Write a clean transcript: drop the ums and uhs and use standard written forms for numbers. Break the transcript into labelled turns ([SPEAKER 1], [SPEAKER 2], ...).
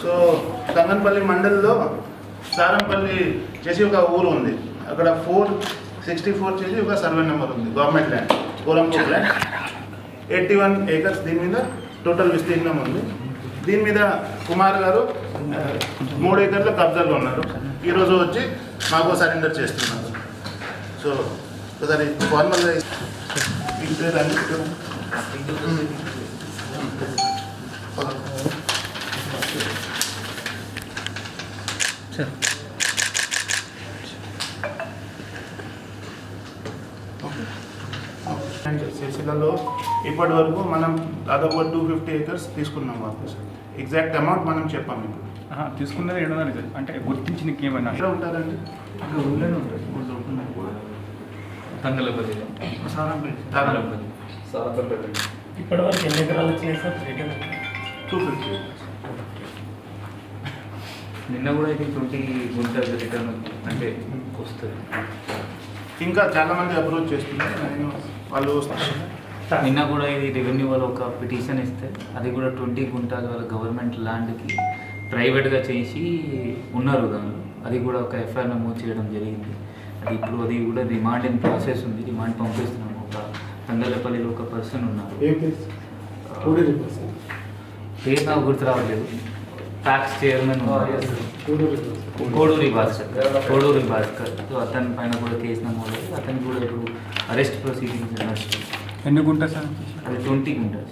[SPEAKER 1] So తంగన్పల్లి మండలిలో సారంపల్లి చేసి ఒక ఊరు ఉంది. అక్కడ 464 చేసి ఒక సర్వే నెంబర్ ఉంది. Government land, కోలంపూర్ land, 81 acres. దీని మీద టోటల్ విస్తీర్ణం ఉంది. దీని మీద కుమార్ గారు 3 acres కబ్జాలో ఉన్నారు. ఈరోజు వచ్చి మాకు సరెండర్ చేస్తున్నారు. సో ఒకసారి ఫార్మల్గా సిరిసిల్లలో ఇప్పటి వరకు మనం దాదాపు 250 acres తీసుకున్నాం వాపస్. ఎగ్జాక్ట్ అమౌంట్ మనం చెప్పాము. ఇప్పుడు
[SPEAKER 2] తీసుకున్నది 700 అంటే గుర్తించిన ఏమైనా
[SPEAKER 1] ఎక్కడ ఉంటారండి?
[SPEAKER 2] ఊళ్ళోనే ఉంటుంది. తంగలపల్లి
[SPEAKER 3] ఇప్పటి వరకు ఎన్ని ఎకరాలు వచ్చినాయి సార్?
[SPEAKER 1] 250.
[SPEAKER 2] నిన్న కూడా ఇది 20 గుంటలు రిటర్న్ అంటే వస్తుంది.
[SPEAKER 1] ఇంకా చాలామంది అప్రోచ్ చేస్తున్నారు. నేను వాళ్ళు
[SPEAKER 4] నిన్న కూడా ఇది రెవెన్యూ వాళ్ళు ఒక పిటిషన్ ఇస్తే అది కూడా 20 గుంటాల వాళ్ళ గవర్నమెంట్ ల్యాండ్కి ప్రైవేట్గా చేసి ఉన్నారు. దానిలో అది కూడా ఒక ఎఫ్ఐఆర్ నమోదు చేయడం జరిగింది. అది ఇప్పుడు అది కూడా రిమాండ్ ఇన్ ప్రాసెస్ ఉంది. రిమాండ్ పంపిస్తున్నాము. ఒక తంగలపల్లిలో ఒక పర్సన్ ఉన్నారు. పేరు నాకు గుర్తు రావట్లేదు. Tax chairman Koduri Bhaskar. So అతని పైన కూడా కేసు నమోదు. అతనికి కూడా ఇప్పుడు అరెస్ట్ ప్రొసీడింగ్స్ నడుస్తుంది.
[SPEAKER 2] ఎన్ని గుంటలు సార్?
[SPEAKER 4] అది 20 గుంటలు.